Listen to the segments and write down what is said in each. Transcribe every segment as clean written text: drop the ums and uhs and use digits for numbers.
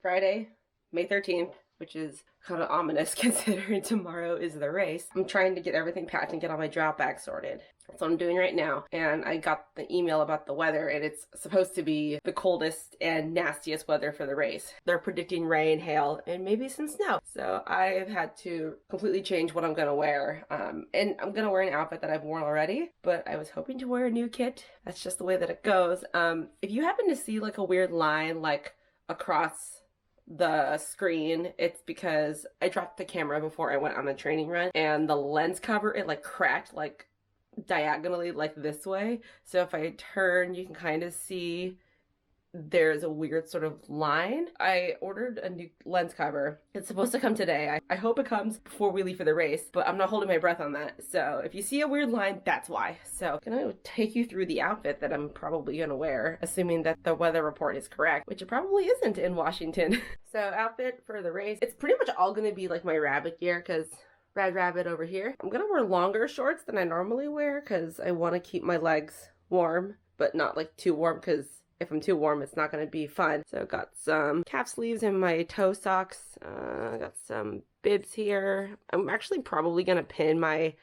Friday, May 13th, which is kind of ominous considering tomorrow is the race. I'm trying to get everything packed and get all my drop bags sorted. That's what I'm doing right now. And I got the email about the weather, and it's supposed to be the coldest and nastiest weather for the race. They're predicting rain, hail, and maybe some snow. So I've had to completely change what I'm gonna wear. And I'm gonna wear an outfit that I've worn already, but I was hoping to wear a new kit. That's just the way that it goes. If you happen to see like a weird line like across the screen, it's because I dropped the camera before I went on a training run, and the lens cover, it like cracked like diagonally like this way. So if I turn, you can kind of see there's a weird sort of line. I ordered a new lens cover. It's supposed to come today. I hope it comes before we leave for the race, but I'm not holding my breath on that. So if you see a weird line, that's why. So I'm gonna take you through the outfit that I'm probably gonna wear, assuming that the weather report is correct, which it probably isn't in Washington. So outfit for the race, it's pretty much all gonna be like my rabbit gear, because Rad Rabbit over here. I'm gonna wear longer shorts than I normally wear because I want to keep my legs warm, but not like too warm, because if I'm too warm, it's not going to be fun. So I got some calf sleeves and my toe socks. I got some bibs here. I'm actually probably going to pin my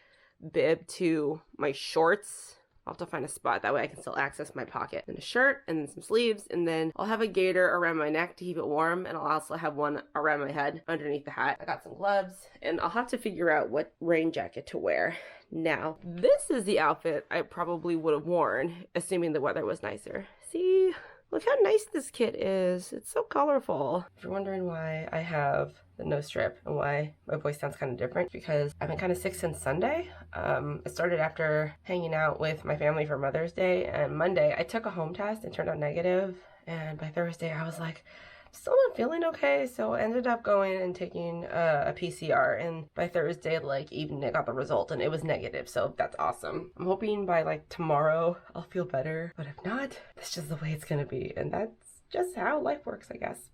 bib to my shorts. I'll have to find a spot, that way I can still access my pocket. And a shirt and some sleeves, and then I'll have a gaiter around my neck to keep it warm, and I'll also have one around my head underneath the hat. I got some gloves, and I'll have to figure out what rain jacket to wear. Now, this is the outfit I probably would have worn, assuming the weather was nicer. See? Look how nice this kit is. It's so colorful. If you're wondering why I have the nose strip and why my voice sounds kind of different, because I've been kind of sick since Sunday. It started after hanging out with my family for Mother's Day, and Monday I took a home test and turned out negative, and by Thursday I was like, still not feeling okay, so I ended up going and taking a PCR, and by Thursday, like, evening, I got the result, and it was negative, so that's awesome. I'm hoping by, like, tomorrow, I'll feel better, but if not, that's just the way it's gonna be, and that's just how life works, I guess.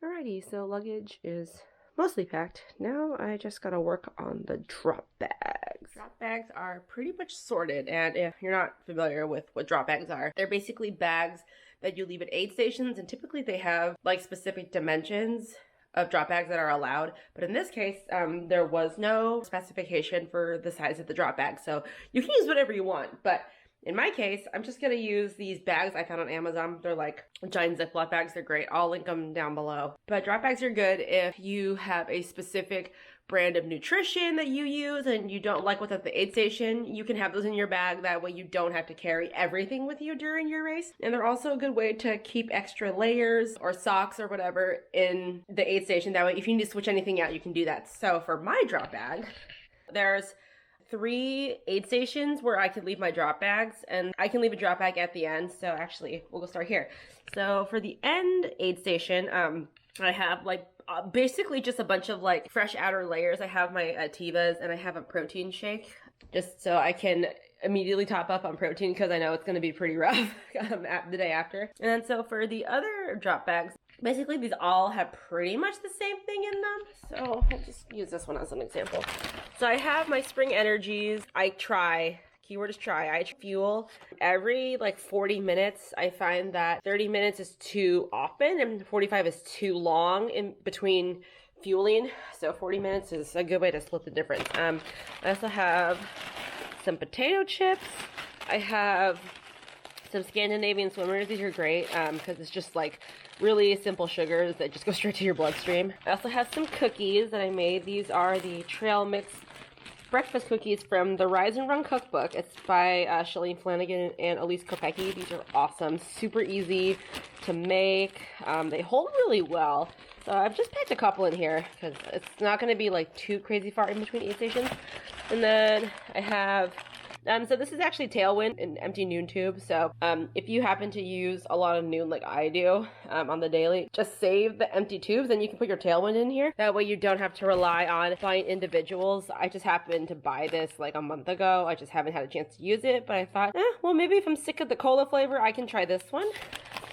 Alrighty, so luggage is mostly packed. Now I just gotta work on the drop bags. Drop bags are pretty much sorted, and if you're not familiar with what drop bags are, they're basically bags that you leave at aid stations, and typically they have like specific dimensions of drop bags that are allowed. But in this case, there was no specification for the size of the drop bag, so you can use whatever you want. But in my case, I'm just gonna use these bags I found on Amazon. They're like giant Ziploc bags. They're great. I'll link them down below. But drop bags are good if you have a specific brand of nutrition that you use and you don't like what's at the aid station. You can have those in your bag. That way you don't have to carry everything with you during your race. And they're also a good way to keep extra layers or socks or whatever in the aid station. That way if you need to switch anything out, you can do that. So for my drop bag, there's 3 aid stations where I can leave my drop bags, and I can leave a drop bag at the end. So actually, we'll go start here. So for the end aid station, I have like basically just a bunch of like fresh outer layers. I have my Ativas, and I have a protein shake just so I can immediately top up on protein, because I know it's going to be pretty rough the day after. And then so for the other drop bags, basically these all have pretty much the same thing in them. So I'll just use this one as an example. So I have my Spring Energies. I try. Keyword is try. I fuel every like 40 minutes. I find that 30 minutes is too often and 45 is too long in between fueling. So 40 minutes is a good way to split the difference. I also have some potato chips. I have some Scandinavian swimmers. These are great because it's just like really simple sugars that just go straight to your bloodstream. I also have some cookies that I made. These are the trail mix breakfast cookies from the Rise and Run cookbook. It's by Shalene Flanagan and Elise Kopecki. These are awesome, super easy to make. They hold really well. So I've just packed a couple in here because it's not going to be like too crazy far in between aid stations. And then I have so this is actually Tailwind, an empty Noon tube. So if you happen to use a lot of Noon like I do on the daily, just save the empty tubes and you can put your Tailwind in here. That way you don't have to rely on buying individuals. I just happened to buy this like a month ago. I just haven't had a chance to use it, but I thought, well, maybe if I'm sick of the cola flavor, I can try this one.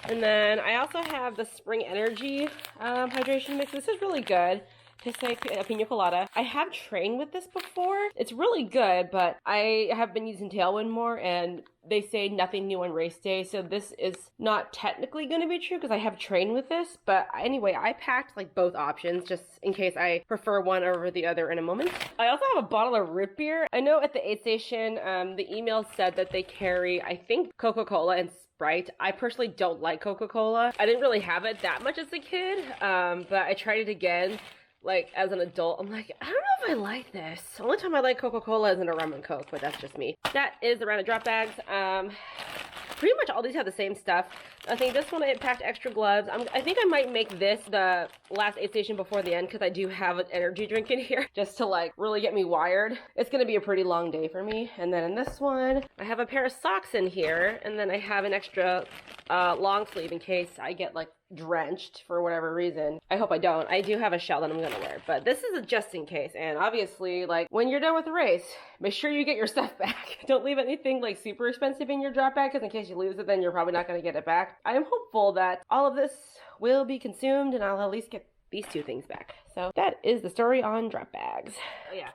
And then I also have the Spring Energy hydration mix. This is really good. Pisse Pina Colada. I have trained with this before. It's really good, but I have been using Tailwind more, and they say nothing new on race day, so this is not technically going to be true because I have trained with this. But anyway, I packed like both options just in case I prefer one over the other in a moment. I also have a bottle of root beer. I know at the aid station, the email said that they carry, I think, Coca-Cola and Sprite. I personally don't like Coca-Cola. I didn't really have it that much as a kid, but I tried it again. Like, as an adult, I'm like, I don't know if I like this. The only time I like Coca-Cola is in a rum and Coke, but that's just me. That is the round of drop bags. Pretty much all these have the same stuff. I think this one I packed extra gloves. I think I might make this the last aid station before the end because I do have an energy drink in here just to like really get me wired. It's going to be a pretty long day for me. And then in this one, I have a pair of socks in here. And then I have an extra long sleeve in case I get like drenched for whatever reason. I hope I don't. I do have a shell that I'm gonna wear, but this is a just in case. And obviously, like, when you're done with the race, make sure you get your stuff back. Don't leave anything like super expensive in your drop bag, because in case you lose it, then you're probably not gonna get it back. I am hopeful that all of this will be consumed and I'll at least get these two things back. So that is the story on drop bags. Oh yeah.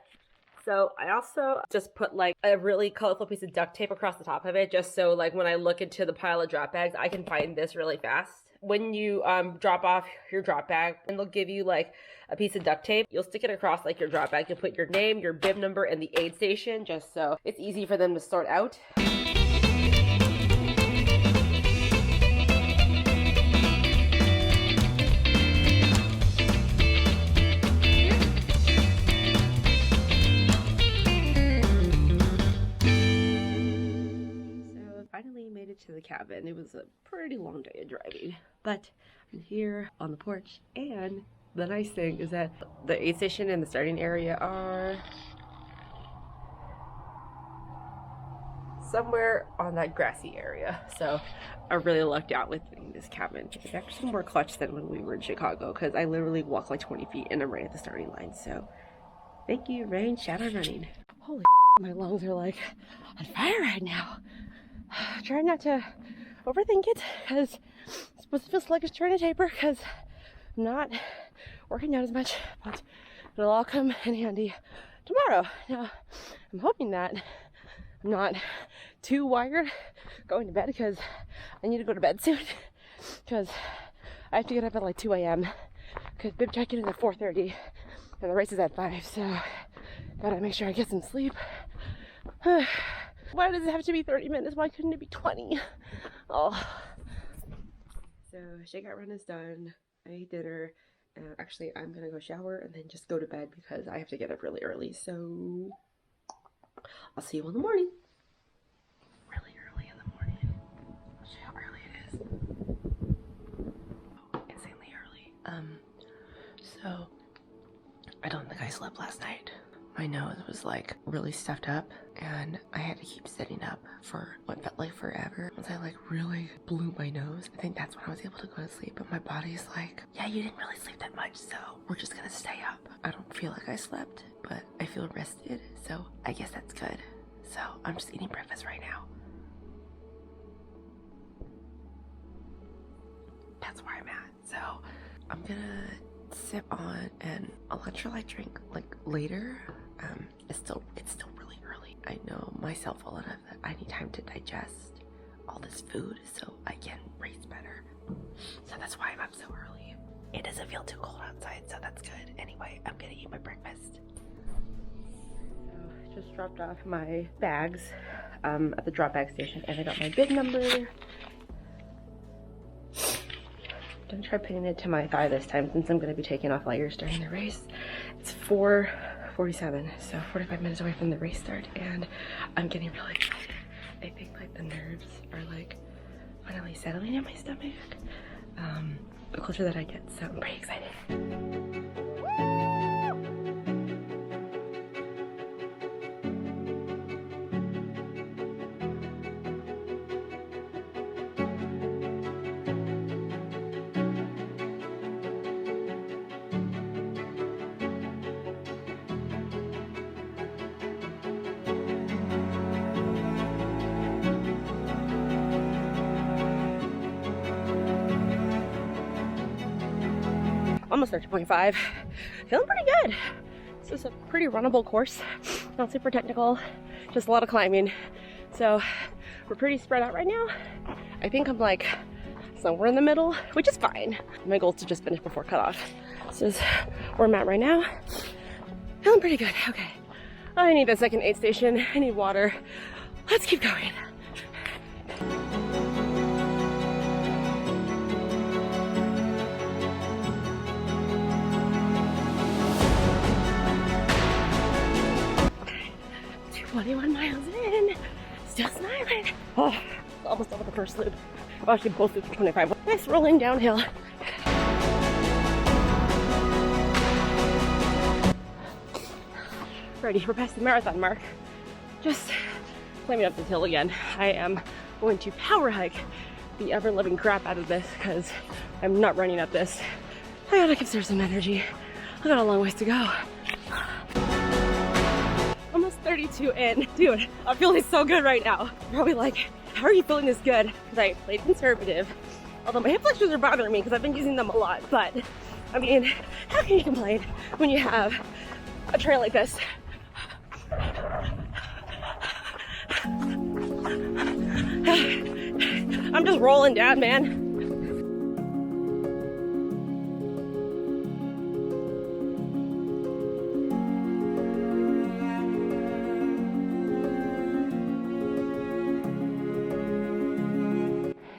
So I also just put like a really colorful piece of duct tape across the top of it, just so like when I look into the pile of drop bags, I can find this really fast. When you drop off your drop bag, and they'll give you like a piece of duct tape, you'll stick it across like your drop bag. You'll put your name, your bib number, and the aid station, just so it's easy for them to sort out. Finally made it to the cabin. It was a pretty long day of driving, but I'm here on the porch, and the nice thing is that the aid station and the starting area are somewhere on that grassy area. So I really lucked out with this cabin. It's actually more clutch than when we were in Chicago, because I literally walked like 20 feet and I'm right at the starting line. So thank you, Rainshadow Running. Holy my lungs are like on fire right now. Try not to overthink it, because it's supposed to feel sluggish trying to taper because I'm not working out as much, but it'll all come in handy tomorrow. Now, I'm hoping that I'm not too wired going to bed, because I need to go to bed soon, because I have to get up at like 2 a.m. because bib check-in is at 4:30 and the race is at 5, so gotta make sure I get some sleep. Why does it have to be 30 minutes? Why couldn't it be 20? Oh. So, shakeout run is done. I ate dinner. Actually, I'm gonna go shower and then just go to bed because I have to get up really early. So, I'll see you in the morning. Really early in the morning. I'll show you how early it is. Oh, insanely early. So, I don't think I slept last night. My nose was like really stuffed up, and I had to keep sitting up for what felt like forever. Once I like really blew my nose, I think that's when I was able to go to sleep. But my body's like, yeah, you didn't really sleep that much, so we're just gonna stay up. I don't feel like I slept, but I feel rested, so I guess that's good. So I'm just eating breakfast right now. That's where I'm at. So I'm gonna sip on an electrolyte drink like later. It's still really early. I know myself well enough that I need time to digest all this food so I can race better. So that's why I'm up so early. It doesn't feel too cold outside, so that's good. Anyway, I'm gonna eat my breakfast. So just dropped off my bags at the drop bag station, and I got my bib number. Don't try putting it to my thigh this time, since I'm going to be taking off layers during the race. It's 4:47, so 45 minutes away from the race start, and I'm getting really excited. I think like the nerves are like finally settling in my stomach. The closer that I get, so I'm pretty excited. almost 13.5. Feeling pretty good. This is a pretty runnable course. Not super technical, just a lot of climbing. So we're pretty spread out right now. I think I'm like somewhere in the middle, which is fine. My goal is to just finish before cutoff. This is where I'm at right now. Feeling pretty good. Okay. I need the second aid station. I need water. Let's keep going. Okay, 21 miles in. Still smiling. Oh, almost done with the first loop. Well, actually both loops are 25. Nice rolling downhill. Ready, we're past the marathon mark. Just climbing up this hill again. I am going to power hike the ever living crap out of this because I'm not running up this. I gotta conserve some energy. I got a long ways to go. Almost 32 in. Dude, I'm feeling so good right now. Probably like, how are you feeling this good? Because I played conservative. Although my hip flexors are bothering me because I've been using them a lot. But, I mean, how can you complain when you have a trail like this? I'm just rolling down, man.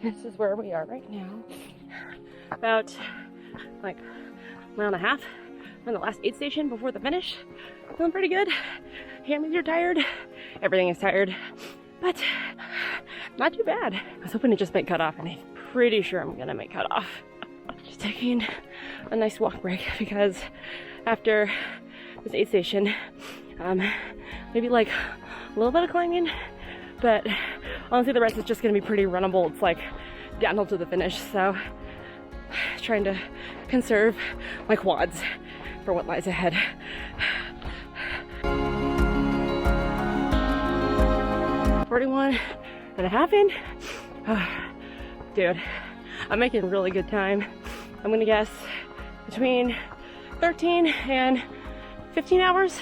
This is where we are right now. About like a mile and a half from the last aid station before the finish. Feeling pretty good. Hammies are tired. Everything is tired, but not too bad. I was hoping to just make cutoff, and I'm pretty sure I'm gonna make cutoff. Just taking a nice walk break because after this aid station, maybe like a little bit of climbing, but honestly the rest is just gonna be pretty runnable. It's like downhill to the finish, so trying to conserve my quads for what lies ahead. $41.5 in. Oh, dude, I'm making really good time. I'm gonna guess between 13 and 15 hours.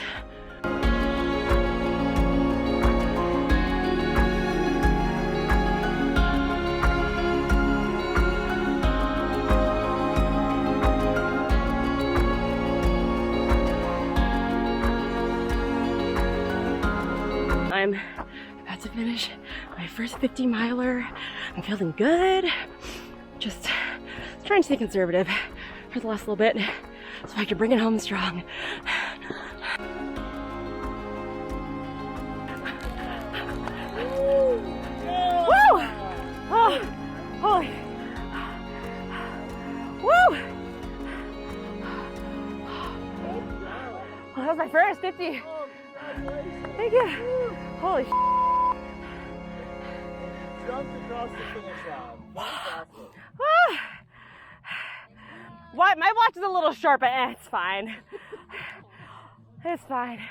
I'm about to finish my first 50 miler. I'm feeling good. Just trying to stay conservative for the last little bit so I can bring it home strong. Woo! Oh, holy. Woo! Well, that was my first 50. Thank you. Holy sh**. Jumped across the finish line. Fantastic. What? My watch is a little sharp, but it's fine. It's fine.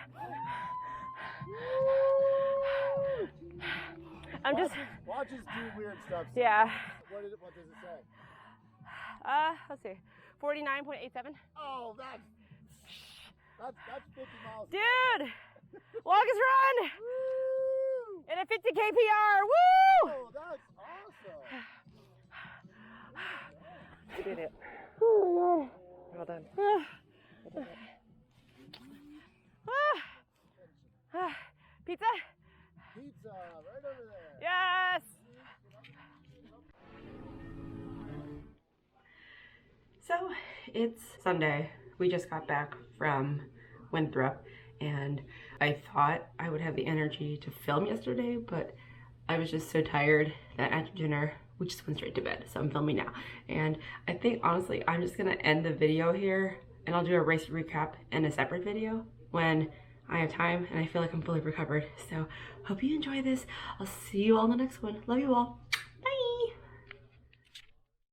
I'm just. Watches do weird stuff. Yeah. What does it say? Let's see. 49.87. Oh, that's 50 miles. Dude! Longest run! Woo! And a 50 kpr. Woo! Oh, that's awesome. I did it. Oh my god. Well done. Pizza? Pizza, right over there. Yes! So, it's Sunday. We just got back from Winthrop, and I thought I would have the energy to film yesterday, but I was just so tired that after dinner we just went straight to bed. So I'm filming now, and I think honestly I'm just gonna end the video here, and I'll do a race recap in a separate video when I have time and I feel like I'm fully recovered. So hope you enjoy this. I'll see you all in the next one. Love you all.